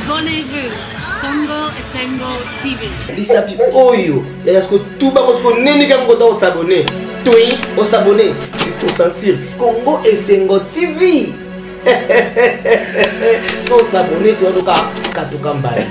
Abonnez-vous. Congo Esengo TV. Bisapi oyo. Est-ce que tout bas parce que neni kam kota s'abonner. Toi, on s'abonner pour sentir Congo Esengo TV. Sans s'abonner, tu vas donc à tout cambaye.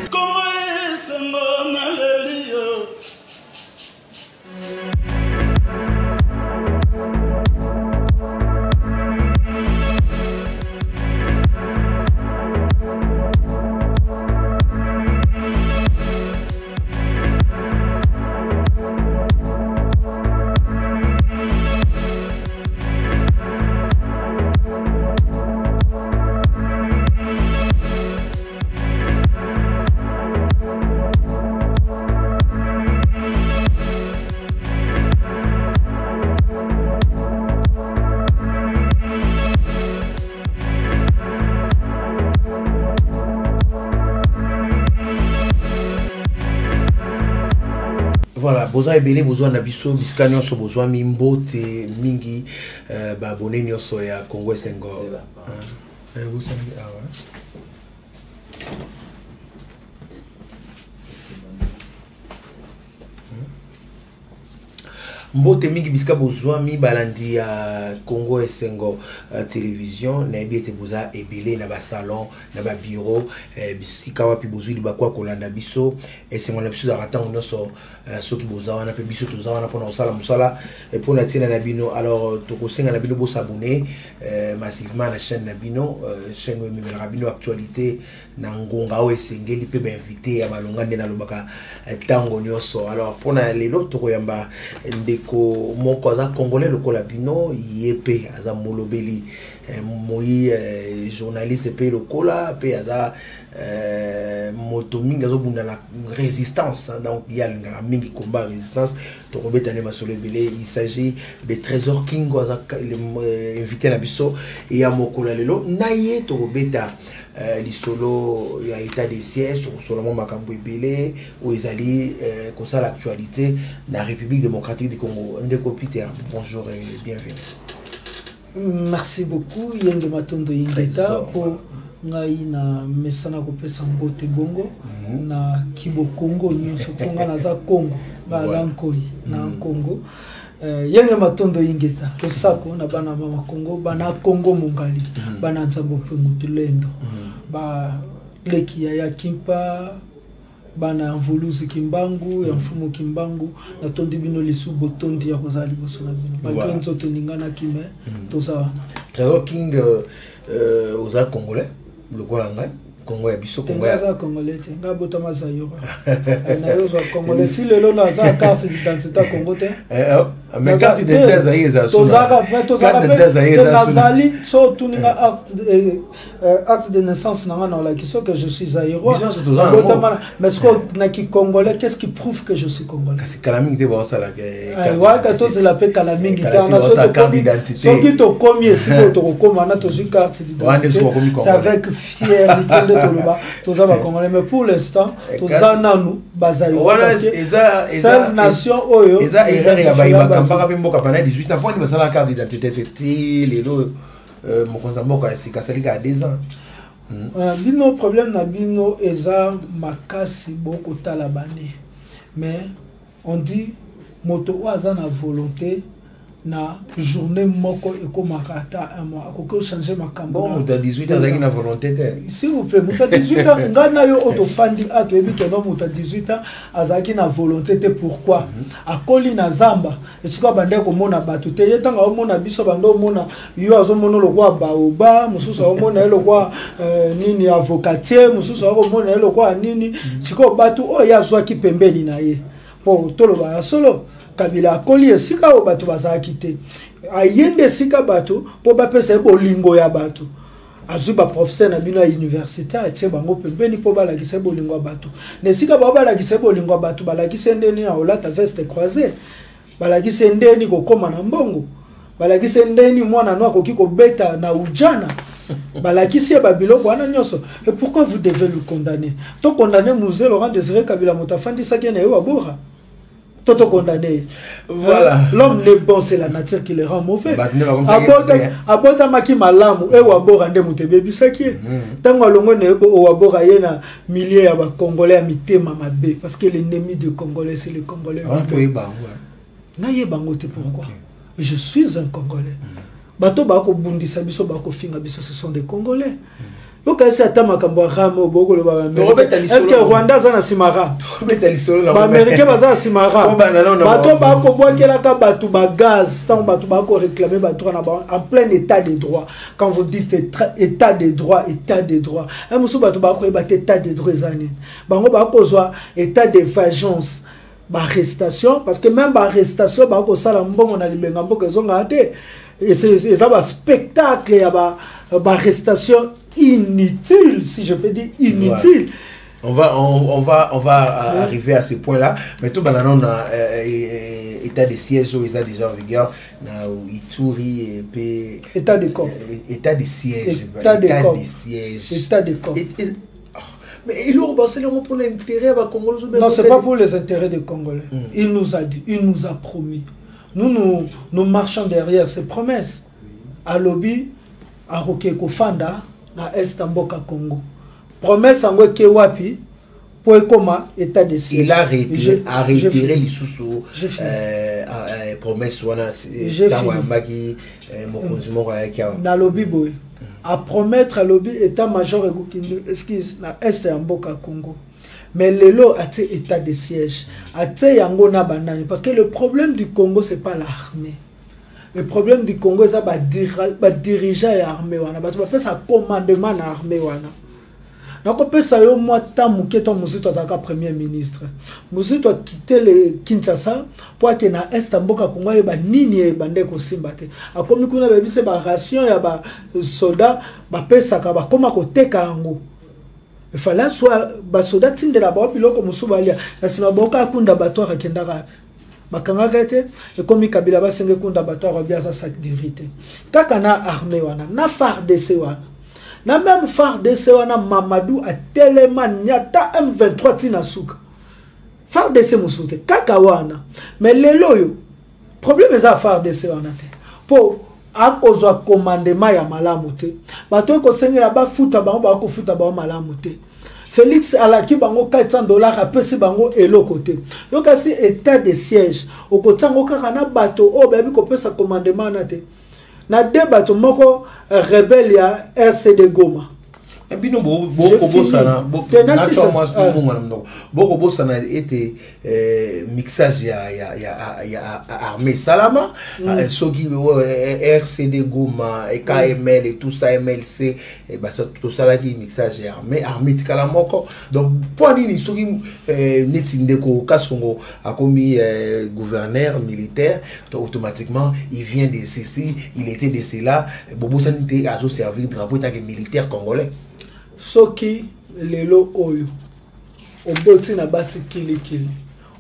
Voilà, besoin ebele besoin na biso biskanyo so besoin mimbote mingi ba abonné nyoso ya Congo Esengo. Vous savez ah ouais. Mbote mingi biska besoin mi balandi ya Congo Esengo télévision na biete boza ebele na ba salon na ba bureau bisika wapi bozuli bakwa kolanda biso Esengo na biso za ratango nyoso soki boza wana pe biso toza wana pona osala musala pona tina na bino alors tokosenga na bino bo s'abonner massivement na chaîne na bino chaîne we mimela bino actualité na ngonga o esengeli pe ba invité ya malonga ndena lobaka tango nyoso alors pona lelo tokoyamba ndeko moko za congolais lokola bino yepe aza molobeli moi journaliste pe lokola pe aza moto mingi azobunda na résistance donc il y a un mingi combat résistance to robetane masolo belé il s'agit de Trésor King aza invité na biso et ya mokola lelo naye to robeta lisolo ya état de siège seulement makambo ebele ou ezali comme ça l'actualité la République démocratique du Congo. Ndeko Peter, bonjour et bienvenue. Merci beaucoup Yenge Matondo Ingeta pour ngai na mesana ko pesa mbote bongo na kibo Congo nyonso konga na za Congo ba lankoi na Congo Yenge Matondo Ingeta osako na bana mama Congo bana Congo mongali bana nzambo pengutulendo ba leki ya kimpa bana mvuluzi kimbangu ya mfumo kimbangu na tondi bino lisu botondi ya kozali bosona bino ba kenzo toningana kime toza Trésor King aux congolais le quoi ngai Congo ya biso Congo ya congolais te ngabo tamaza yo na yo zo congolais ti lelo na za carte d'identité Congo te mais carte d'identité za yeza tozaka nazali so tuninga acte de naissance na ngana la kiso que je suis zaïrois mais ce que na ki congolais qu'est-ce qui prouve que je suis congolais c'est kalamingi te ba sala ke wa ka to c'est la pe kalamingi ta na so carte d'identité so ki to komi si to koma na to zu carte d'identité c'est avec fierté de toloba toza ba congolais mais pour l'instant toza nanu bazaïrois cette nation oyo eza erreur ya ba kambaka pe mboka pana 18 ans pour ni basala carte d'identité ti lelo mokonza mboka sikasali à 2 ans bino problème na bino eza makasi boko talabane mais on dit moto oaza na volonté na journée moko ekomakata un mois akoko changer makambo bon muta 18 ans na volonté s'il vous plaît muta 18 ans ngana yo otofandi ato ebike no muta 18 ans azaki na volonté te pourquoi akoli na zamba esika bande ko mona batu te yetanga o mona biso bando mona yo azomona lokwa baoba mususu o mona lokwa nini avocatier mususu o mona lokwa nini siko batu o yazwaki pembeni na ye po toloba ya solo Kabila akoli esika o bato bazaki te ayende esika bato po bapesa bolingo ya bato azuba professeur na bino ya université atie bango pembeni po balakisa bolingo ya bato nesika balakisa bolingo ya bato balakisa ndeni na olata veste croisée balakisa ndeni kokoma na mbongo balakisa ndeni mwana no akoki kobeta na ujana balakisi ya babiloko wana nyonso. Et pourquoi vous devez le condamner? To condamner Mzee Laurent Désiré Kabila motafandi saki na yo abora Toto condamné. Voilà. L'homme n'est bon, c'est la nature qui le rend mauvais. Abota maki malamu e wabora nde mutebebi saki. Tango longo ne o wabora yena milliers ya ba Congolais à mitema mabe parce que l'ennemi du Congolais c'est le Congolais. Na ye bango te pourquoi? Je suis un Congolais. Bato ba ko bundisa biso ba ko finga biso ce sont des Congolais. Yo kasi atama kambo ramo boko le ba. Est-ce que Rwanda za na simara? Ba américain baza simara. Bato ba ko boakela ka bato ba gaz, tant bato ba ko réclamer bato na ba en plein état de droit. Quand vous dites état de droit, un musu bato ba ko ba état de droit zani. Bango ba ko zo état de vengeance. Ba arrestation parce que même ba arrestation ba ko sala mbongo na libenga mboka zonga te. Et c'est ça ba spectacle ya ba arrestation inutile, si je peux dire inutile. Voilà. On va arriver à ce point-là. Mais tout bananon na état de siège où ils sont déjà en vigueur na Ituri et état de corps. État de siège. État de corps. Mais il a c'est pour l'intérêt des Congolais. Non, c'est pas pour les intérêts des Congolais. Il nous a dit, il nous a promis. Nous marchons derrière ses promesses. À lobby, à Rokeko Fanda, na Est Mboka Congo. Promesse en Weke Wapi, pour comment état de siège. Il a réitéré les sous promesse na lobby boy. À promettre à lobby état-major excuse na Est Mboka Congo. Mais le lot a été état de siège. A été yango na banani parce que le problème du Congo c'est pas l'armée. Le problème du Congo c'est ba dirigeant et armée wana. Ba tu ça commandement na armée wana. Donc on peut ça yo moi tamu keto musito azaka premier ministre. Musito a quitté le Kinshasa pour que na Est Mboka Congo e ba nini e bande ko simbate. A komi kuna ba bise ba ration ya ba soldat ba pesa ka ba koma ko teka yango. Il fallait soit basoda tinde la ba biloko musubalia na sima boka kunda bato akendaka bakanga gete et comme Kabila ba senge kunda bato abia sa sécurité kaka na armée wana na FARDC wana na même FARDC wana Mamadou a tellement nyata M23 tina suka FARDC musute kaka wana mais lelo yo problème eza FARDC wana te po akozwa commandement ya malamu te bato ko sengela ba futa bango ba ko futa ba malamu te Félix alaki bango $400 apesi bango eloko te yo kasi état de siège okotango kaka na bato o babi ko pesa commandement na te na de bato moko rebelle ya RCD Goma bino boko bosana était mixage ya armée salama soki RCD Goma et KML et tout ça MLC et bah ça tout ça là qui mixage ya armée tikala moko donc pour nini soki netindeko kasongo a commis gouverneur militaire donc automatiquement il vient de ceci il était de cela bobo sanité a servir drapeau tant que militaire congolais. Soki lelo oyo oboti na basi kili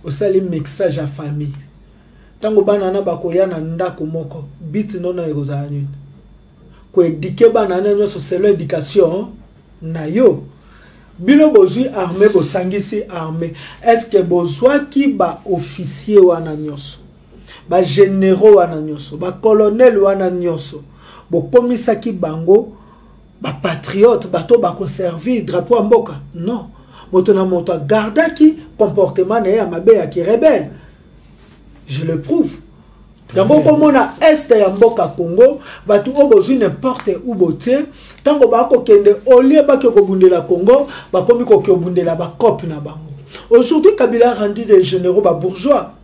osali mixage à famille tango bana na bakoya na ndako moko bit nono erozanyu ko éduquer bana na nyoso c'est l'éducation na yo bino bozui armée bo sangisi armée est-ce que bozwa ki ba officier wana nyoso ba généraux wana nyoso ba colonel wana nyoso bo komisa ki bango ba patriote bato ba conserver drapeau en mboka non moto na moto garda ki comportement na ya mabe ya ki rebelle je le prouve dango comme na est ya mboka Congo bato obozu n'importe où boté tango ba ko kende olie ba ko bundela Congo ba komi ko bundela ba cop na bango aujourd'hui Kabila rendu des généraux ba bourgeois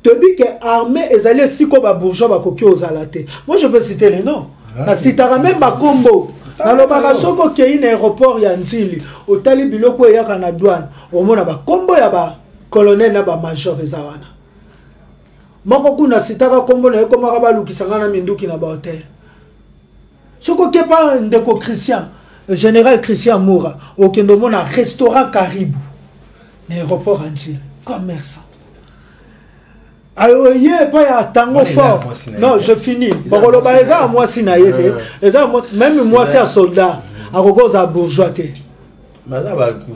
tebi que armée ezali siko ba bourgeois ba koki ozalate moi je peux citer les noms na sitara même bakombo na lobaka soko kei na aéroport ya Njili otali biloko eyaka na douane omona bakombo ya ba colonel na ba major ezawana moko kuna sitaka kombo na ekomaka balukisanga na minduki na ba hotel soko kepa ndeko Christian général Christian Moura okendo mona restaurant Caribou na aéroport ya Njili commerçant. Alors, pas ya tango fort. Non, je finis. Même moi, c'est un soldat. À bourgeois.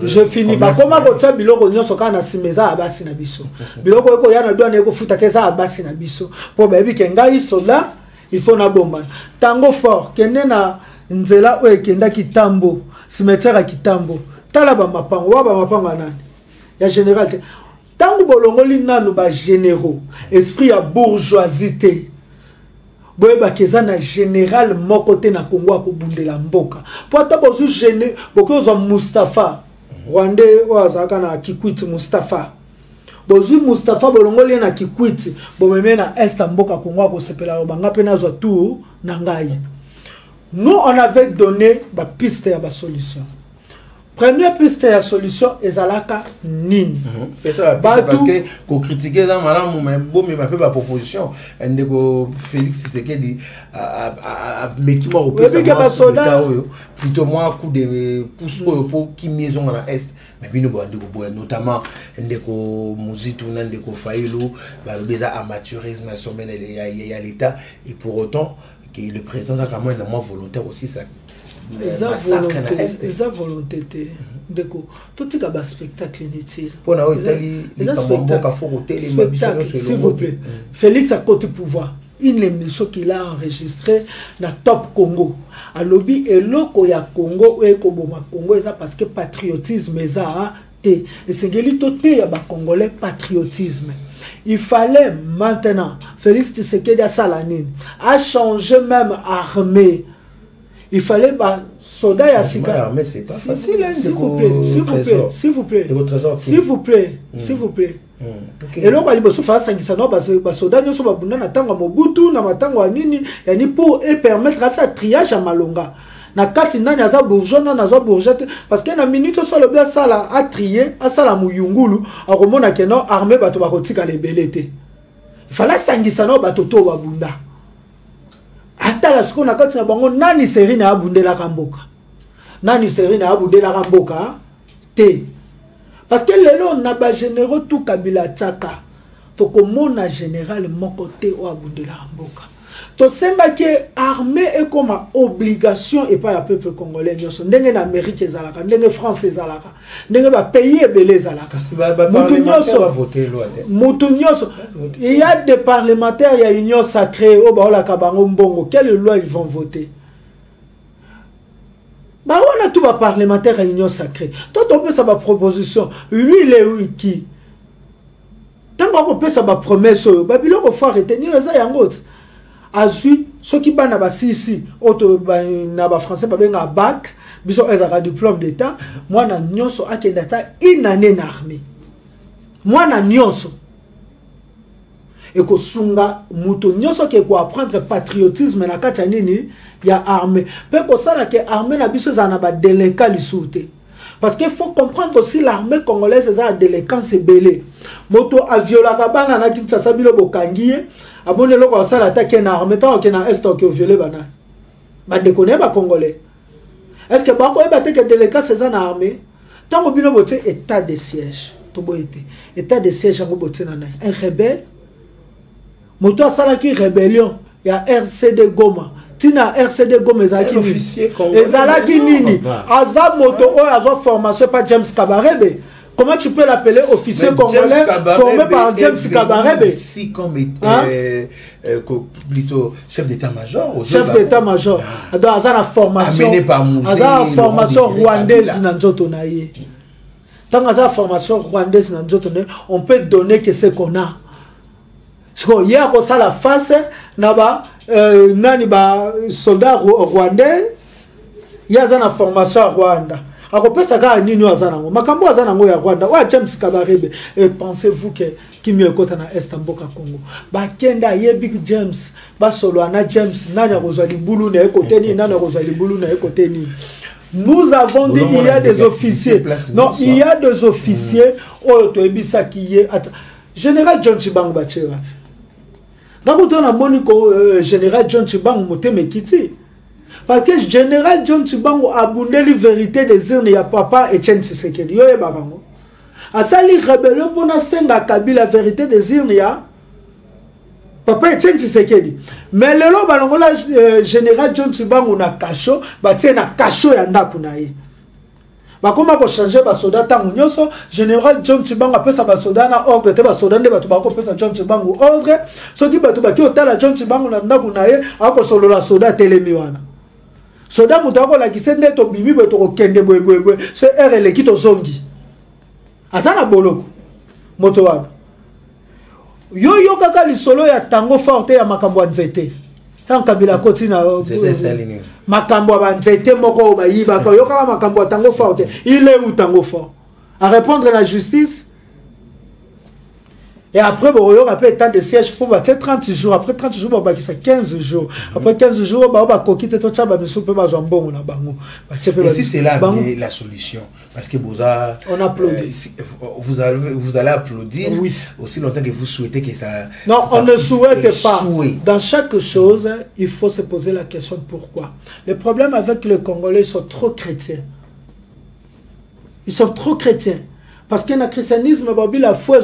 je finis bakoma kotia biloko nyonso kaka na nsima eza abasi na biso biloko ekoya na douane ekofuta te eza abasi na biso mpo bayebi ke ngai soda il faut nabombana tango fort kende na nzela oyo ekendaki Tambo cimetière ya Kitambo tala bamapango wa bamapango ya nani ya général te tango bolongoli nanu bagénéraux esprit ya bourgeoisie te boyebaki eza na général moko te na Congo akobundela mboka po ata bozwi gene bokozwa Mustapha rwandais oyo azalaka na Kikwiti Mustapha bozwi Mustapha bolongoli na Kikwiti bomeme na est ya mboka Congo akosepela yo banga mpe nazwa tour na ngai. Nous on avait donné ba piste ya ba solution. Première piste ya solution ezalaka nini. Et ça parce que ko critiquer dans madame même bon mais m'a fait ba proposition ndeko Félix Tshisekedi a mekima au plutôt moi coup de pousse pour qui maison à est mais bino bandeko notamment ndeko Muzitu ndeko Fayulu ba beza amateurisme sommet ya l'état et pour autant que le président a quand même un volontaire aussi ça. Eza volonté te ndeko totika ba spectacle inutile pona o itali likamboka foko tele mabiso s'il vous plaît. Félix a côté pouvoir une émission qu'il a enregistré na Top Congo alobi eloko ya Congo e ko boma Congo eza parce que patriotisme eza te esengeli to te ya ba congolais patriotisme. Il fallait maintenant Félix Tshisekedi a salanine a changé même armée. Il fallait bah soldats et asika. Mais c'est pas facile. S'il vous plaît, s'il vous plaît, s'il vous plaît, s'il vous plaît. Et là, on va faire ça. Soldats nous sommes abonnés na tango Mobutu na matango anini yani pour permettre à ça triage à Malonga. Na kati nani aza bourgeois na za bourgeois parce que na minute sur le bien ça là a trier à ça la muyungulu a komona que non armée bato ba kotika lebelete. Il fallait sangisa no bato to babunda. Atala siko na kati na bango nani seri na abundela kamboka nani seri na abundela kamboka te parce que lelo na ba généraux tout Kabila Tchaka to komona général moko te o abundela kamboka to senga ke armée est comme obligation et pas le peuple congolais nyonso ndenge na Amérique ezalaka ndenge France ezalaka ndenge ba pays ebele ezalaka mutu nyonso il y a des parlementaires il y a union sacrée au baola kabango mbongo quelle loi ils vont voter ba on a tout ba parlementaire à union sacrée toi on peut ça ba proposition lui il est qui tant qu'on peut ça ba promesse ba biloko faut retenir ça yango azui ceux qui bana ba sisi auto na ba français ba benga bac biso ezaka diplôme d'état moi na nyonso akenda ta une année na armée moi na nyonso et ko sunga muto nyonso ke ko apprendre patriotisme na kati nini ya armée pe ko sala ke armée na biso za na ba délinquant lisouté parce qu'il faut comprendre aussi l'armée congolaise est à délinquance belé moto aviola ka bana na Kinshasa bilo bokangiye abonne loko sala attaquer na armée tant que na est que violer bana ba déconner ba congolais est-ce que ba ko ba te que délinquance c'est en armée tant que bino boté état de siège to boité état de siège ngo boté na un rebelle moto sala ki rébellion ya RCD Goma tina RCD Goma ezaki officier ezalaki nini aza moto o azo formation pas James Kabarebe. Comment tu peux l'appeler officier congolais formé par James Kabarebe? Si comme plutôt chef d'état-major. Chef d'état-major. Dans la formation. Amené par Mouzé. Dans la formation rwandaise dans Nzotonaye. Dans la formation rwandaise dans Nzotonaye, on peut donner que ce qu'on a. Il y a comme ça la face, naba nani ba soldat rwandais. Il y a la formation à Rwanda. Akopesa ka nini azana ngo makambo azana ngo ya Rwanda wa James Kabarebe et pensez-vous que kimi ekota na est mboka Congo ba kenda yebi James ba solo ana James nani akozali bulu na ekoteni nani akozali bulu na ekoteni. Nous avons dit il y a des officiers non il y a des officiers o to ebisa kiye général John Chibangu Bachera ngako na moniko général John Chibangu moteme kiti. Parce que général John Chibangu a abondé la vérité des urnes ya papa Etienne Tshisekedi yo ebabango asali rebellion pona senga Kabila la vérité des urnes ya papa Etienne Tshisekedi mais lelo balongola général John Chibangu na kasho batie na kasho ya ndaku na ye bakoma ko changer ba soda tango nyoso général John Chibangu apesa ba soda na ordre te ba soda nde bato bako pesa John Chibangu ordre soki bato baki otala John Chibangu na ndaku na ye ako solola soda telemi wana soda muto ako la kisende to bibi beto ko kende bwe se RL ki to zongi azana boloko moto wana yo kaka lisolo ya tango forte ya makambo ya nzete tant Kabila koti na makambo ya nzete moko ba yiba ko yo kaka makambo ya tango forte il est où tango fort à répondre à la justice et après bon yo rappelle temps de siège pour 30 jours après 30 jours ba ça 15 jours après 15 jours ba kokite to tshaba miso pe ba zambongo na bango ba tshepé et si c'est là la solution parce que Boza on applaudit vous allez applaudir oui. Aussi longtemps que vous souhaitez que ça non ça on ne souhaite pas échouer. Dans chaque chose il faut se poser la question pourquoi. Le problème avec les Congolais, ils sont trop chrétiens, ils sont trop chrétiens. Parce que le christianisme, la foi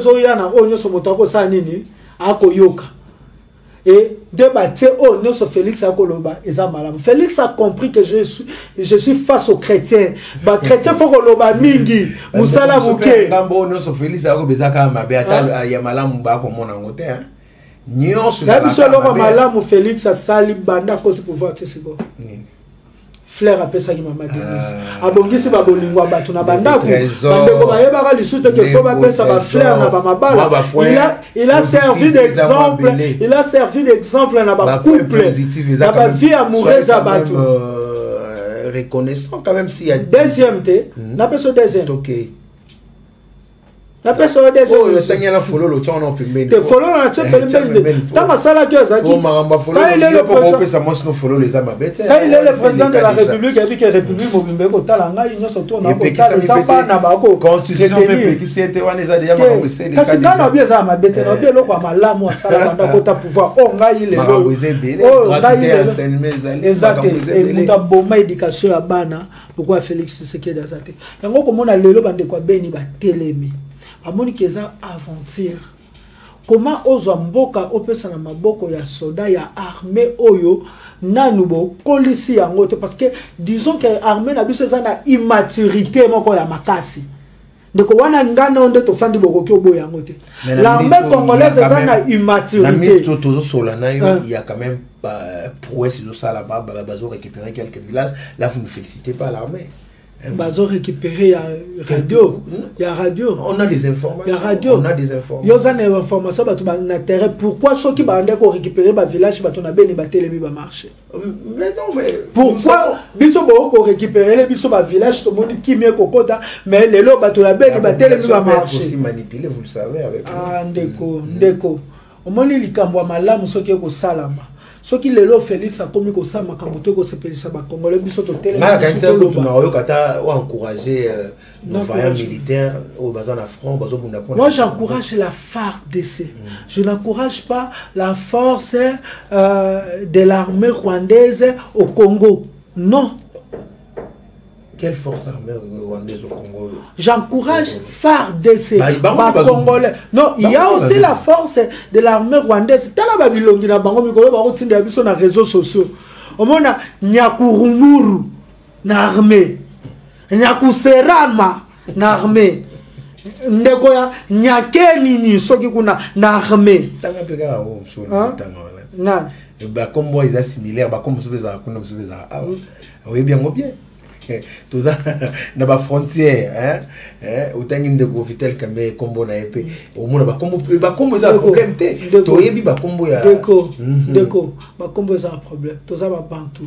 et débattre Félix Félix a compris que je suis face aux chrétiens. Les chrétiens faut que loba mingi musala buke. Félix a Félix a sali banda côté pouvoir Flair appelle ça qui m'a Denise. Abongisi ba bolingo batu na bandako. Bandeko ba yebaka lisute que faut ba pesa ba Flair na ba mabala. Il a servi d'exemple. Il a servi d'exemple na ba couple. Na ba vie amoureuse à batu. Reconnaissant quand même s'il y a deuxième té, na pesa deuxième. OK. La personne des oh le seigneur la follow le tchon on peut mener. Te follow na tchon peut ta masala que ça qui. Quand il est le président moi sinon follow les âmes bêtes. Quand il est le président de la République et puis que République mobimbe ko talanga il nyonso to na ko tala sapa na ba ko constitution pe ki c'était wana za déjà ma c'est kasi ngana bien ça ma bête na bien lokwa malamu asala banda ko ta pouvoir o ngai le o ngai exact et muta boma éducation ya bana lokwa Félix Tshisekedi azate yango ko mona lelo bande kwa beni ba telemi amoni keza aventure comment ozo mboka opesa na maboko ya soda ya armée oyo nanu bo kolisi yango te parce que disons que armée na biso za na immaturité moko ya makasi ndeko wana ngana onde to fandi boko ki obo yango te l'armée congolaise za na immaturité tout sola na yo il y a quand même prouesse de ça là-bas bazo récupérer quelques villages là vous ne félicitez pas l'armée. Bazo récupérer radio, il y a radio. On a des informations. Il y a radio. On a des informations. Il y a des informations na terrain. Pourquoi ceux qui bandé ko récupérer ba village ba tona beni ba telemi ba marché. Mais non mais pourquoi biso bo ko récupérer les biso ba village to moni ki mie kokota mais lelo ba tona beni ba telemi ba marché. Aussi manipuler vous le savez avec. Ah ndeko. O moni likambo malamu soki ko salama. Ce qui est là, Félix a commis comme ça, ma camouflage ko sepelisa ba Congolais biso to tele. Na quand ça ko na oyo kata ou encourager nos vaillants militaires au bazan à front, bazo bunda point. Moi j'encourage la FARDC. Je n'encourage pas la force de l'armée rwandaise au Congo. Non. Quelle force armée rwandaise au Congo? J'encourage FARDC, Congolais. Non, il y a aussi la force de l'armée rwandaise. Tala babilongi na bango mikolo ba routine ya biso na réseaux sociaux. Omona Nyakurumuru na armée. Nyakuserama na armée. Ndeko ya Nyakeni ni soki kuna na armée. Tanga peka o so tanga wala. Na ba kombo ils similaires ba kombo so beza kuna so beza. Ah oui bien tout ça na ba frontière autant de Vitel Kamé combo na épée au monde ba combo ça problème té to yebi ba combo ya déco ba combo ça problème tout ça ba bantu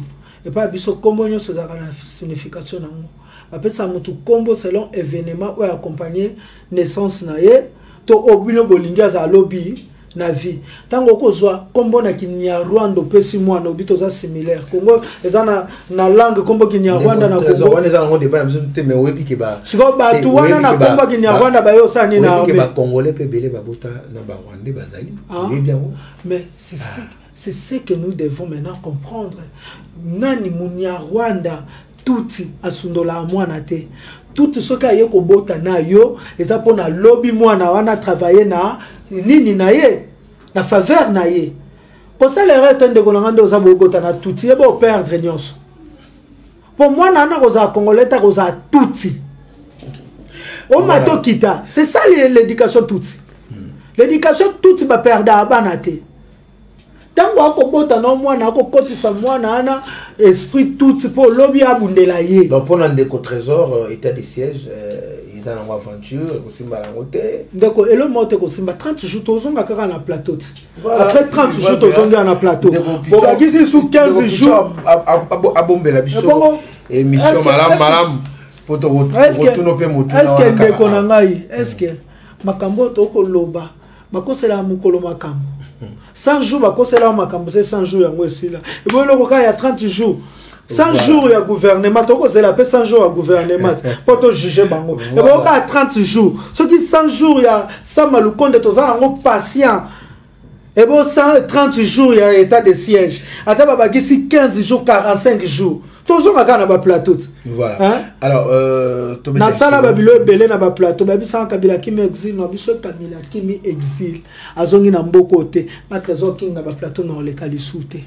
et pas biso combo nyo ça na signification na mo ba pesa mutu combo selon événement ou accompagner naissance na ye to obino bolinga za lobby na vie tango kozwa kombo na Kinyarwanda pesi mwana obito za similaire Congo ezana na langue kombo Kinyarwanda na Congo wana ezana ngo débat mais mais oyebi ke ba siko ba tu wana na kombo Kinyarwanda ba yo sani na ke ba congolais pe belé ba bota na ba rwandais bazali bien mais c'est ce que nous devons maintenant comprendre nani Munyarwanda tuti asundola mwana te tout ce qui est kobota na yo eza pona lobby mwana wana travailler na nini na ye na faveur na ye ko salere tende ko ngando za bobota na tuti e bo perdre nyonso pour moi na ko za congolais ta ko za tuti au mato kita. C'est ça l'éducation toute. L'éducation toute va perdre à banate. Tant qu'on bota non mwana ko kotisa mwana ana esprit tout pour lobby abundela ye. Donc pour l'andeko trésor état de siège ils ont une aventure ko simba la moté. Ndeko elo moté ko simba 30 jours tozonga kaka na plateau. Après 30 jours tozonga na plateau. Bon bakisi sous 15 jours abombela biso émission malam pour to retourner pe moto. Est-ce que ndeko na ngai est-ce que makambo to ko loba bakosela mukolo makambo 100 jours bakosela makambo c'est 100 jours yango esila et bon le cas il y a 30 jours 100 jours ya gouvernement to ko zela pe 100 jours ya gouvernement pour to juger bango et bon cas 30 jours ce qui 100 jours ya sama lukonde to za ngo patient et bon 130 jours ya état de siège ata babakisi 15 jours 45 jours toujours à na ba plateau voilà hein? Alors na sala babilo belé na ba plateau babi sans kabila kimi exil na biso kabila kimi exil azongi na mboko te ma trésor king na ba plateau na le kalisute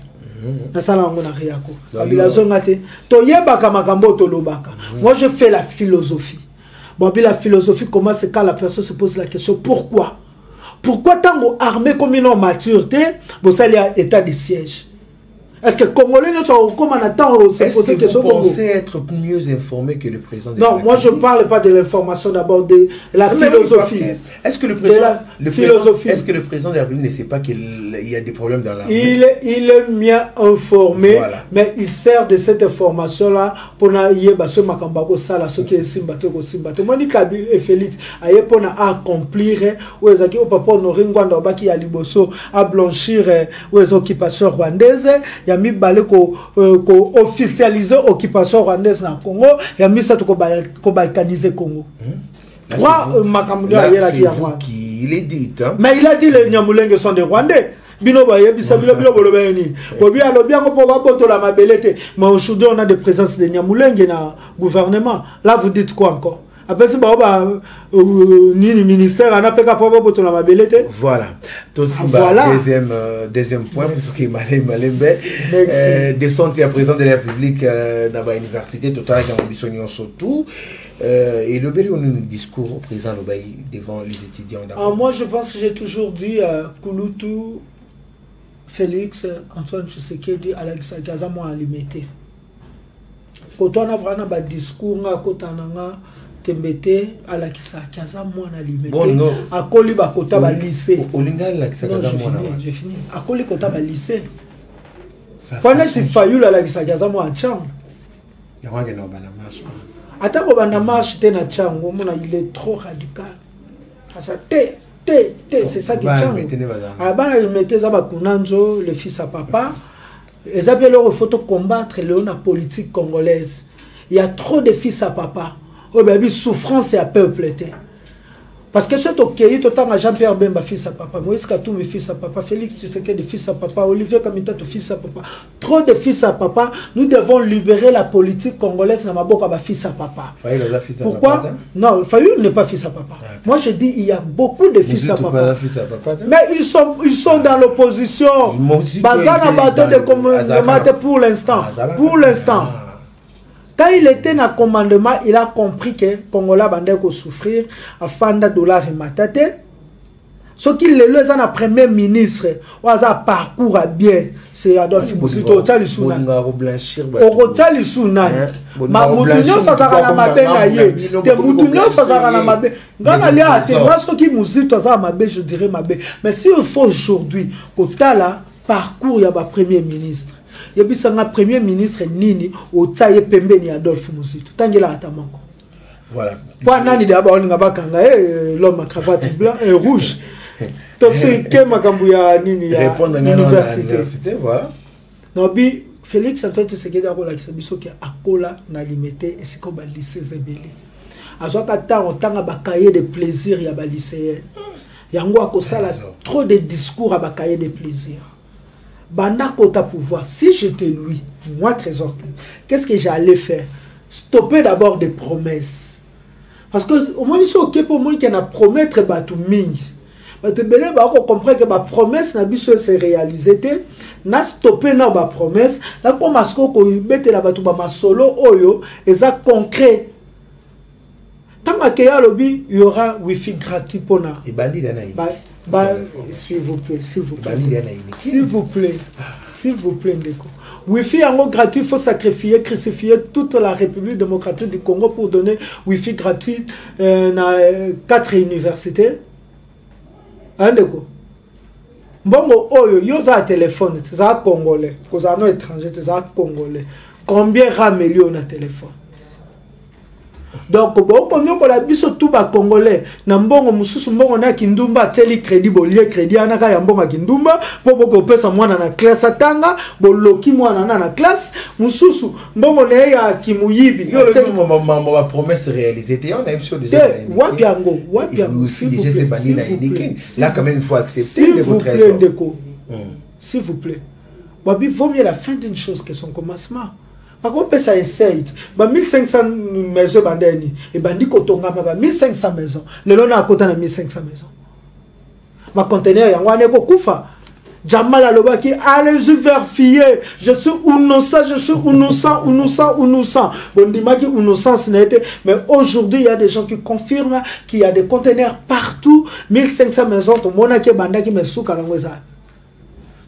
na sala ngo na riako kabila zonga te to yebaka makambo to lobaka moi je fais la philosophie bon puis la philosophie comment c'est quand la personne se pose la question pourquoi tango armé comme une maturité vous allez à état de siège. Est-ce que Congolais ne sont comme en attend est-ce que vous pensez être mieux informé que le président de Non, moi je ne parle pas de l'information, d'abord de la philosophie. Est-ce que le président est-ce que le président de la République ne sait pas qu'il y a des problèmes dans l'armée? Il est bien informé, voilà. Mais il sert de cette information-là pour ce makambako sala ce qui est simbato ko simbato. Moi ni Kabila et Félix aye pour accomplir ou ezaki au papa Noringwanda baki ya liboso à blanchir aux occupations rwandaises. Il y a mis officialiser l'occupation rwandaise dans le Congo, il y a mis ça pour balkaniser le Congo. C'est vous qui l'est dit. Hein? Mais il a dit que les Nyamulenge sont des Rwandais. Bino ba yebisa bilo bolobeni. Bobi alobia ko ba boto la mabelete. Mais aujourd'hui on a des présences de Nyamulenge dans le gouvernement. Là vous dites quoi encore? Après si ba ni ministère on a pas capable boto la mabelete. Voilà. Voilà. Deuxième point parce que Malembe descente à président de la République dans l'université totale qui a ambition surtout et le bel on a un discours au président devant les étudiants d'abord. Moi je pense que j'ai toujours dit Kouloutou Félix Antoine Tshisekedi Alex Gazamo à limité. Quand on a vraiment un discours quand on a tembete à la kisa Gazamo à limité à Koli bakota ba lycée Olinga la kisa Gazamo j'ai fini à Koli kota ba lycée pendant que Fayulu à la kisa Gazamo à Tchang il y a une bonne marche attends qu'on marche te na Tchang il est trop radical ça c'est ça qui Tchang ah bah il mettait ça bakunanzo le fils à papa ils avaient leur photo combattre la politique congolaise il y a trop de fils à papa oh baby souffrance et à peuple parce que c'est ok il tout à Jean-Pierre Bemba fils à papa Moïse Katumbi fils à papa Félix Tshisekedi fils à papa Olivier Kamita fils à papa trop de fils à papa nous devons libérer la politique congolaise na maboka ba fils à papa. Pourquoi non Fayulu n'est pas fils à papa. Moi je dis il y a beaucoup de fils à papa. Mais ils sont dans l'opposition bazana bateau de commandement pour l'instant quand il était dans le commandement, il a compris que Congola bandait ko souffrir à fanda dollar et matate. Ce qu'il le laisse en premier ministre, ou à parcours à bien, c'est Adolphe Mousito Tchalisuna. Au Tchalisuna. Ma moutunyo ça sera la mabe na ye. Te moutunyo ça sera la mabe. Ngana lia c'est moi ce qui Mousito ça mabe je dirais mabe. Mais si il faut aujourd'hui que là parcours ya ba premier ministre. Il y a un premier ministre Nini au Tsaye Pembeni Adolphe Mousito. Tangela Atamanko. Voilà. Pour Nani d'abord, on a bakanga l'homme à cravate blanc et rouge. Donc c'est que Makambuya Nini à l'université. Voilà. Non, bi Félix Antoine Tshisekedi a relaxé biso qui a kola na limité et c'est comme un lycée Zebeli. À ce temps on tanga bakaye de plaisir ya ba lycéen. Yango a kosala trop de discours à bakaye de plaisir. Banda kota pouvoir, si j'étais lui, moi Trésor, qu'est-ce que j'allais faire? Stopper d'abord des promesses. Parce que au moins ils sont ok pour moi qu'il y a promettre batu mingi. Batu belé ba ko comprendre que ba promesse na biso c'est réalisé té na stopper na ba promesse, na comme asko ko bete la batu ba masolo oyo eza concret. tant qu'il y a lobby, il y aura Wi-Fi gratuit pour nous. Et bandi d'anaï. S'il vous plaît, s'il vous plaît. Bandi d'anaï. S'il vous plaît, Ndeko. Wi-Fi en gros gratuit, il faut sacrifier, crucifier toute la République démocratique du Congo pour donner Wi-Fi gratuit dans 4 universités. Hein, Ndeko? Bongo, yo za téléphone, tu as congolais, tu as un étranger, tu as congolais. Combien ramène on a téléphone? Donc, bon, comme on a vu tout bas congolais, n'ambongo mususu mbongo na kindumba teli crédit bolie crédit anaka ya mbongo kindumba pour que pesa mwana na classe atanga boloki mwana na classe mususu mbongo na ya kimuyibi yo le ma promesse réalisée on a émission déjà wapi yango aussi déjà c'est bandi na indiqué là quand même il faut accepter s'il vous plaît Ndeko s'il vous plaît wabi vaut mieux la fin d'une chose que son commencement. Par contre, ça essaye. 1500 maisons bandeni et bandi kotonga 1500 maisons. Le long à côté de 1500 maisons. Ma conteneur yango ne ko kufa. Jamal Alobaki, allez-y vérifier. Je suis innocent, innocent. Bon, dis-moi que innocence n'a été. Mais aujourd'hui, il y a des gens qui confirment qu'il y a des conteneurs partout. 1500 maisons. Tout le monde a qui banda qui me souk à l'angouza.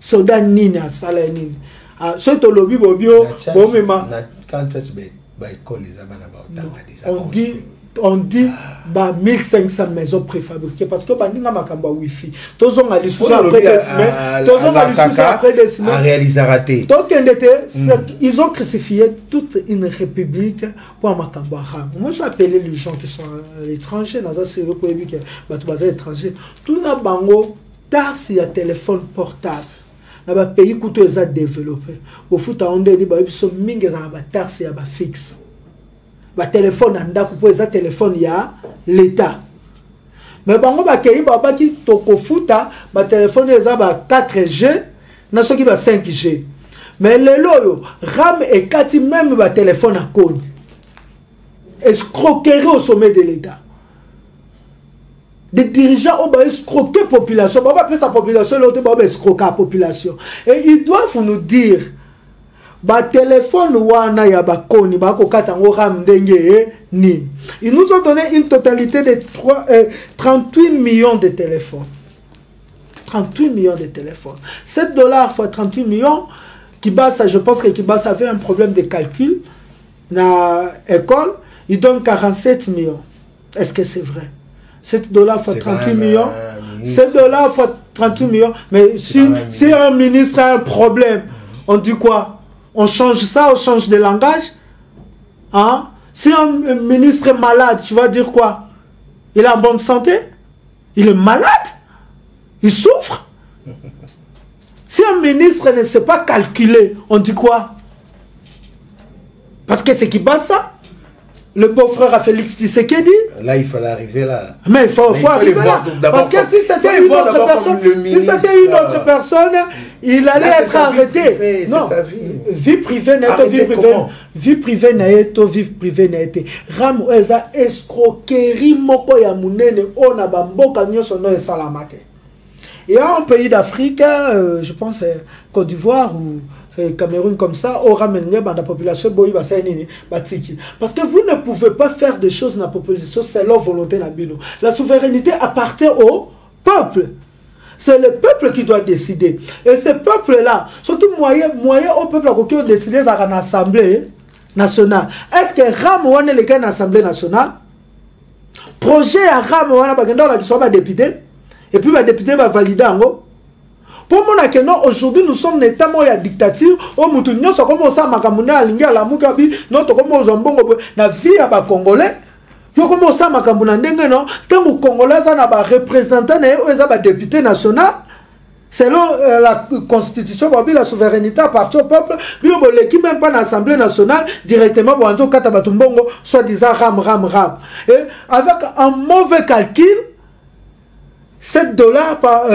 Soda nina, sala nini. Ce lobby bobio, on dit 1500 maisons préfabriquées parce que bandinga makamba wifi. Tous on a des sous après des semaines. Tous on a des sous après des semaines. Réaliser raté. Donc ils ont crucifié toute une république pour makamba. Moi j'ai appelé les gens qui sont à l'étranger dans un série pour éviter que batu bazé étranger. Tout na bango tas ya téléphone portable. Na pays coûteux les a développé au foot on dit ba biso mingi za ba taxe ya ba fixe ba téléphone anda ko za téléphone ya l'état mais bango ba kei ba ki toko futa ba téléphone za ba 4G na soki ba 5G mais lelo yo RAM et kati même ba téléphone à code escroquerie au sommet de l'état. Des dirigeants ont escroqué la population. On va appeler sa population, l'autre va escroquer la population. Et ils doivent nous dire, bah téléphone wana ya bakoni ba ko katango ram ndenge ni. Ils nous ont donné une totalité de 38 millions de téléphones. 38 millions de téléphones. 7 $ fois 38 millions, Kibasa, je pense que Kibasa avait un problème de calcul dans l'école. Il donne 47 millions. Est-ce que c'est vrai? 7 $ fois 38 millions. 7 $ fois 38 millions. Mais si un ministre a un problème, on dit quoi? On change ça, on change de langage. Hein? Si un ministre est malade, tu vas dire quoi? Il est en bonne santé? Il est malade? Il souffre? Si un ministre ne sait pas calculer, on dit quoi? Parce que c'est qui base ça? Le beau-frère à Félix Tshisekedi. Là, il fallait arriver là. Mais il faut arriver là. Parce que si c'était une autre personne, il allait être arrêté. Non, vie privée n'est pas vie privée. Vie privée n'est pas vie privée n'est pas. Ram eza escroquerie moko ya munene ona bamboka nyoso no esalamate. Il y a un pays d'Afrique, je pense Côte d'Ivoire ou Cameroun comme ça, aura mené la population parce que vous ne pouvez pas faire des choses dans la population selon volonté. La souveraineté appartient au peuple. C'est le peuple qui doit décider. Et ce peuple-là, surtout moyen au peuple qui ont décidé dans l'Assemblée nationale. Est-ce que Ram Wane est dans l'Assemblée nationale? Projet à Ram Wane qui soit député, et puis le député va valider en haut. Pour mon acquérant, aujourd'hui, nous sommes notamment la dictature. Au Moutounion, ça commence à Makamuna, à Linga, à la Moukabi, notre commence à Mbongo, la vie à bas Congolais. Yo commence à Makamuna, non, tant que Congolais, ça n'a pas représenté, ils ont député national. Selon la constitution, la souveraineté appartient au peuple. L'équipe même pas l'Assemblée nationale, directement, pour un Katabatumbongo, soi-disant ram. Et avec un mauvais calcul, 7 $ par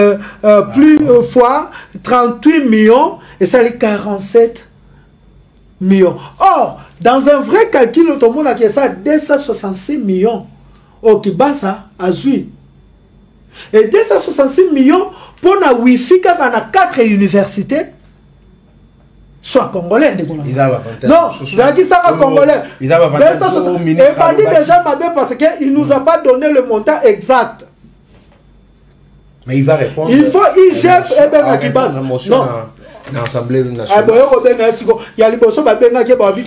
plus fois 38 millions et ça les 47 millions. Or, dans un vrai calcul, tout le monde a ça 266 millions au Kibasa à Zui. Et 266 millions pour la Wi-Fi quand on a 4 universités. soit congolais ils ont avantage non zaki ça congolais ils ont avantage et pas dit déjà Mabé parce que il nous a pas donné le montant exact. Mais il va répondre. Il faut IGF et ben Akibas. Non. L'Assemblée nationale. Il y a les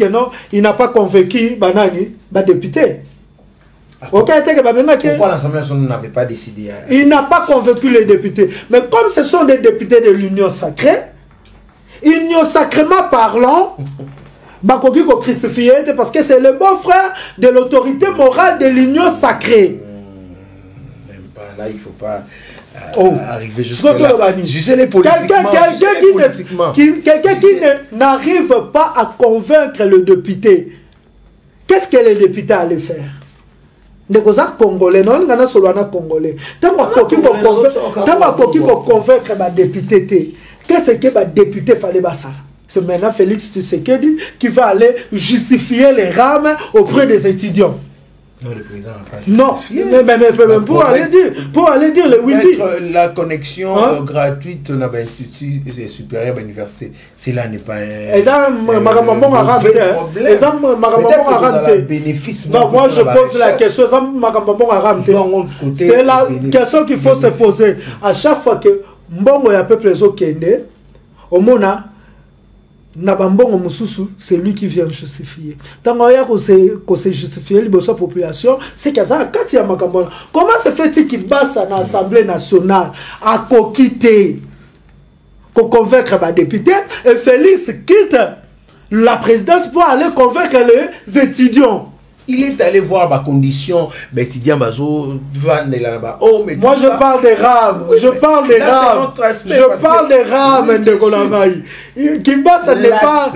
non, il n'a pas convaincu Banani, député. Pourquoi l'Assemblée nationale n'avait pas décidé? Il n'a pas convaincu les députés. Mais comme ce sont des députés de l'Union sacrée, Union sacrément parlant, Bakoki ko crucifié parce que c'est le beau-frère de l'autorité morale de l'Union sacrée. Même pas là, il faut pas. Arriver jusqu'à là. Juger les politiquement. Quelqu'un qui n'arrive pas à convaincre le député, qu'est-ce que le député allait faire? Les Congolais, non, on a solo Congolais. Tant qu'on convaincre le député, qu'est-ce que le député fallait faire? C'est maintenant Félix Tshisekedi qui va aller justifier les rames auprès des étudiants. Non, le président n'a pas. Non, mais pour aller dire le wifi. La connexion gratuite dans l'institut supérieur à l'université, cela n'est pas un bénéfice. Non, moi je pose la question. C'est la question qu'il faut se poser. À chaque fois que Mbongo ya peuple Kende, au Mona, Nabambongo Mususu, c'est lui qui vient justifier. Tant qu'on s'est justifié, la population, c'est qu'il y a Katia Makambona. Comment se fait-il qu'il basse à l'Assemblée nationale à quitter, qu'on convaincre les députés, et Félix quitte la présidence pour aller convaincre les étudiants? Il est allé voir ma condition, mais étudiant Bazo, moi je parle des rames, je parle des rames, je parle des rames de Kolamaï. Kimbasa n'est pas,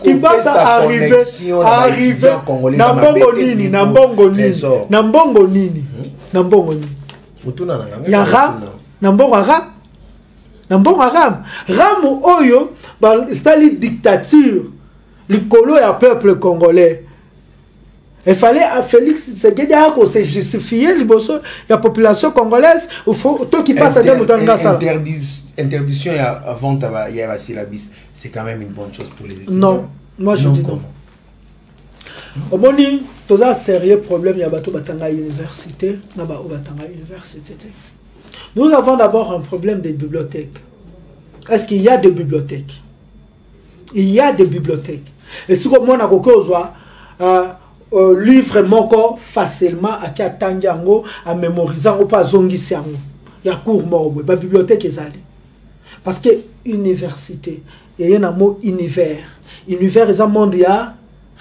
Kimbasa arrivé, Nambongo Nini, Nambongo Nini, Nambongo Nini, Nambongo Nini. Ya ram, Nambongo ram, Nambongo ram, ram oyo, c'est la dictature, le colo et peuple congolais. Il fallait à Félix Tshisekedi qu'on s'est justifié la population congolaise. Il faut tout qui passe à deux interdiction avant il y a la syllabis. C'est quand même une bonne chose pour les étudiants. Non, moi je dis non. Au moins, tout un sérieux problème il y a bateau batanga université, na ba batanga université. Nous avons d'abord un problème des bibliothèques. Est-ce qu'il y a des bibliothèques? Il y a des bibliothèques. Et si comme on a kokozwa livre moko facilement à Katangango à mémoriser ou pas zongi siango ya cours morbe ba bibliothèque ezali parce que université et y a un mot univers est un monde ya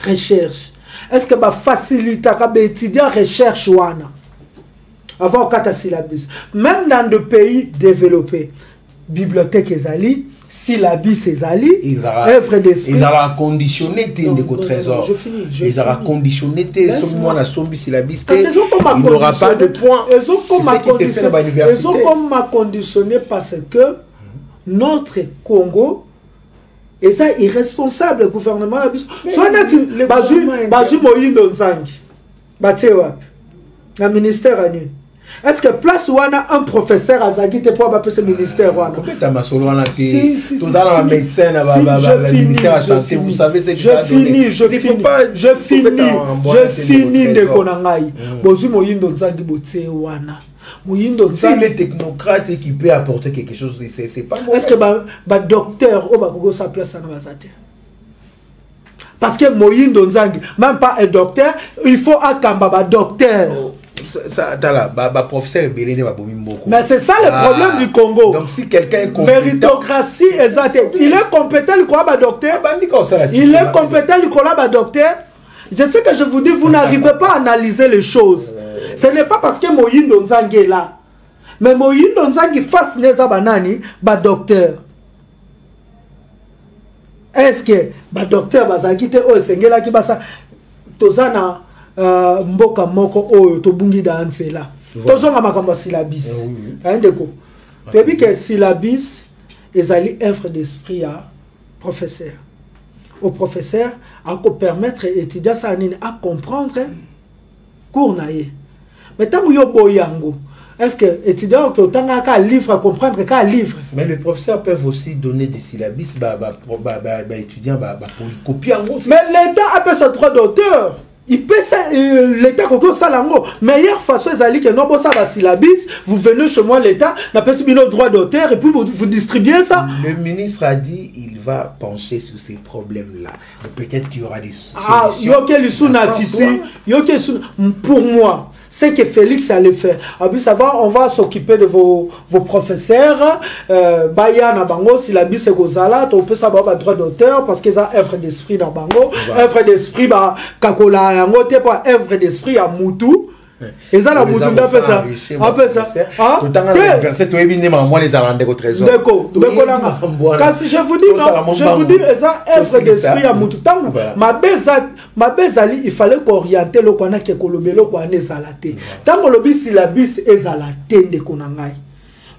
recherche. Est-ce que ba facilite ka ba étudier recherche wana avant kata syllabus même dans des pays développés bibliothèque ezali syllabus ezali œuvre d'esprit ils ont conditionné de trésor ils ont conditionné moi la sombi syllabus il n'aura pas de points ils ont comme conditionné parce que notre Congo et ça irresponsable le gouvernement la bis soit bazu Moyindo Nzangi batewa na ministère ani. Est-ce que place où on a un professeur à Zagite pour appeler ce ministère? Je finis de Konangai. Si les technocrates qui peut apporter quelque chose, c'est pas bon. Est-ce que le docteur au sa place à Navazate? Parce que Moyindo Nzangi, même pas un docteur, il faut un docteur. Mais c'est ça le problème du Congo. Donc si quelqu'un est compétent, méritocratie exacte. Il est compétent le quoi docteur. Il est compétent le quoi docteur. Je sais que je vous dis vous n'arrivez pas à analyser les choses. Ce n'est pas parce que Moyindo Nzangi est là. Mais Moyindo Nzangi face neza banani ba docteur. Est-ce que ba docteur bazakite o sengela ki basa tozana mboka moko oyo tobungi da ansela tozonga makambo syllabus ndeko pebi que syllabus ezali œuvre d'esprit à professeur au professeur à permettre étudiants à comprendre cours na ye mais tant yo boyango est-ce que étudiant qui autant qu'à livre à comprendre qu'à livre? Mais les professeurs peuvent aussi donner des syllabus étudiants polycopier en gros. Mais l'État a pas ce droit d'auteur. Il peut ça, l'État comme ça l'ango. Meilleure façon c'est que non bon ça va syllabus, vous venez chez moi l'État n'a pas le droit d'auteur et puis vous distribuez ça. Le ministre a dit il va pencher sur ces problèmes là. Peut-être qu'il y aura des solutions. Ah, pour moi. C'est que Félix allait faire. Ça va, on va s'occuper de vos professeurs. Baya na bango, si la bise gozala, on peut savoir droit d'auteur parce qu'ils ont œuvre d'esprit dans bango, œuvre d'esprit ba kakola yango te pas œuvre d'esprit à Moutou. Et ça la Moutou d'après ça. Après ça. Tout le temps dans l'université, tu es venu moi les arrender au trésor. D'accord. Quand je vous dis non, je vous dis ça œuvre d'esprit à Moutou. Ma bezali il fallait qu'orienter le kwana ke kolobelo kwa nezalate. Tango lobi syllabus ezalate de konangai.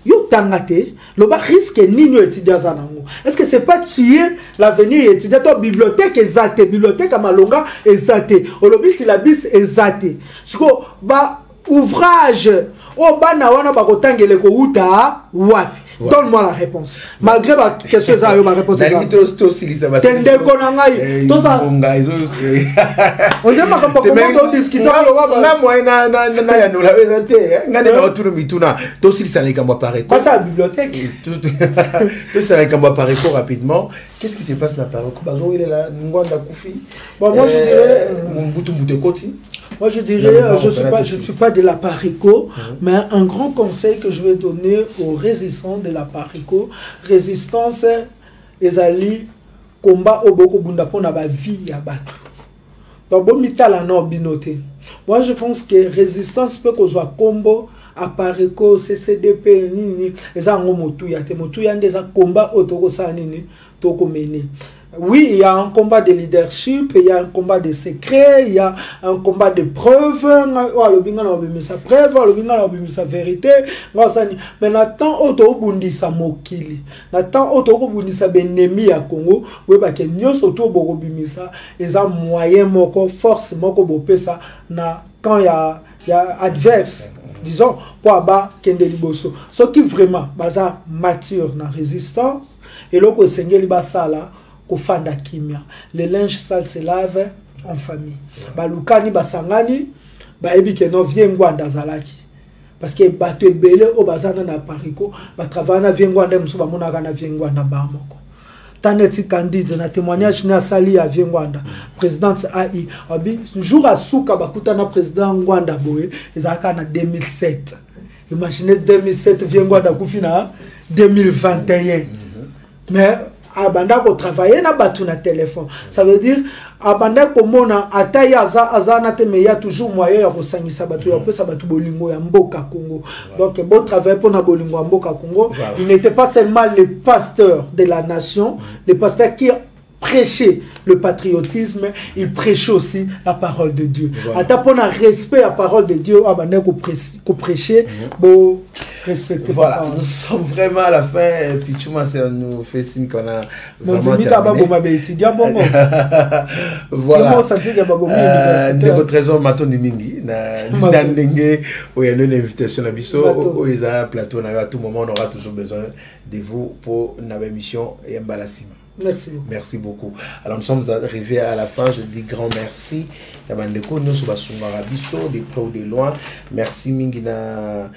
Yo tangate, le bas risque nino étudiant zanango. Est-ce que c'est pas tuer l'avenir étudiant? Ton bibliothèque ezate, bibliothèque à Malonga ezate. Olobi syllabus ezate. Siko ba ouvrage o bana wana ba kotangele ko uta wapi? Donne-moi la réponse. Malgré ma question, ça ma réponse. On dirait ma comment discuter. Na moi na ya nous la présenté. Ngane na autour mituna. To si ça les kamba paré. Pas ça bibliothèque. Tout ça les kamba paré rapidement. Qu'est-ce qui se passe na paré? Bazo il est là ngwanda kufi. Bon moi je dirais Mbutu koti. Moi je dirais, je ne suis pas de la Parico, mais un grand conseil que je vais donner aux résistants de la Parico, résistance, ezali combat au boko bunda pour na ba vie ya bato. Donc bon mitala no binoté. Moi je pense que résistance peut qu'on soit combo à Parico, CCDP nini, eza ngomotu ya te motu ya ndeza combat otoko sa nini toko meni. Oui, il y a un combat de leadership, il y a un combat de secret, il y a un combat de preuves. Sa preuve, sa vérité. Mais Nathan Oto Bundisa Mokili, Nathan Oto Bundisa Benemi à Congo, oui, bah, que nous surtout Borobimisa, ils ont moyen, moko force, moko bopesa, na quand il y a adverse. Disons, pour abattre Kende Liboso. Ce qui vraiment, baza mature na résistance, et là, que Sengeli Basala, Kofanda Kimia. Le linge sale se lave en famille. Balukani basangani, baebi ke no viengwanda zalaki. Parce que bato ebele o bazana na Parico, ba travana viengwanda musu ba monaka na viengwanda ba moko. Taneti candide na témoignage na sali ya viengwanda. Présidente AI, abi jour à souka bakuta na président Ngwanda boye, ezaka na 2007. Imaginez 2007 viengwanda kufina 2021. Mais abanda ko travailler na batu na téléphone, ça veut dire abanda ko mona ataya azana te mais il y a toujours moyen ya ko sangisa batu ya pesa batu bolingo ya mboka Congo. Donc bon travail pour na bolingo ya mboka Congo. Il n'était pas seulement le pasteur de la nation, le pasteur qui prêchait le patriotisme, il prêchait aussi la parole de Dieu. Ata pona respect la parole de Dieu abanda ko prêcher bon respecter. Voilà, nous sommes vraiment à la fin. Pichuma, ça nous fait signe qu'on a vraiment terminé. Voilà. Notre trésor maton de mingi na ndenge où il y a une invitation à biso où il y a un plateau à tout moment on aura toujours besoin de vous pour notre émission et Mbalasima. Merci. Merci beaucoup. Alors nous sommes arrivés à la fin. Je dis grand merci. Nous sommes de près ou de loin. Merci Mingina,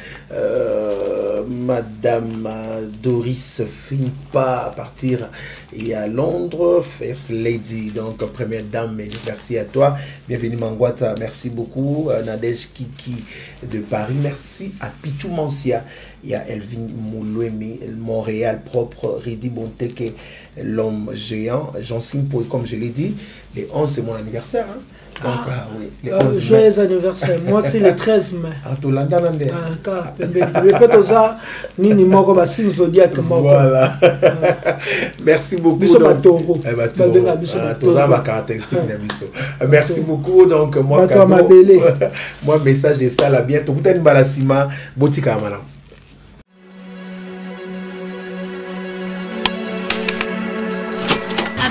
Madame Doris Finpa à partir et à Londres, First Lady, donc première dame. Merci à toi. Bienvenue Mangwata. Merci beaucoup. Nadège Kiki de Paris. Merci à Pichou Mansia. Il y a Elvin Moulouemi, Montréal propre, Ridi Bonteke, l'homme géant, Jean Simpo, comme je l'ai dit, les 11 c'est mon anniversaire. Hein? Donc, oui, les 11 joyeux anniversaire. Moi c'est le 13 mai. Voilà. Merci beaucoup. Merci beaucoup. Donc, moi, moi message de ça là bientôt. Mbalasima, Botika Malam.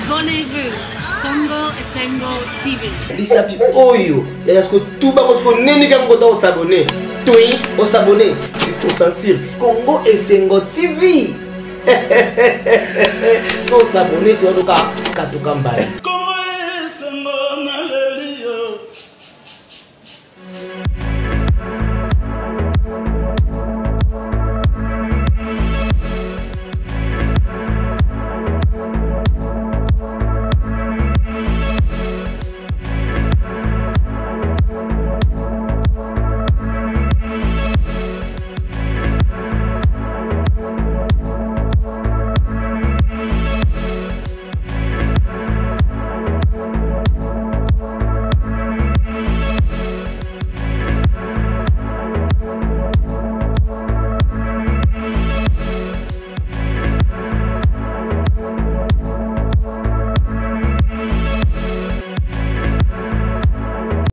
Abonnez-vous, Congo Esengo TV. Bisapi oyo ya sko tuba ko neni kam ko ta s'abonner. Toi au s'abonner, tu sentir Congo Esengo TV. Sans s'abonner tu vas katuka mbali.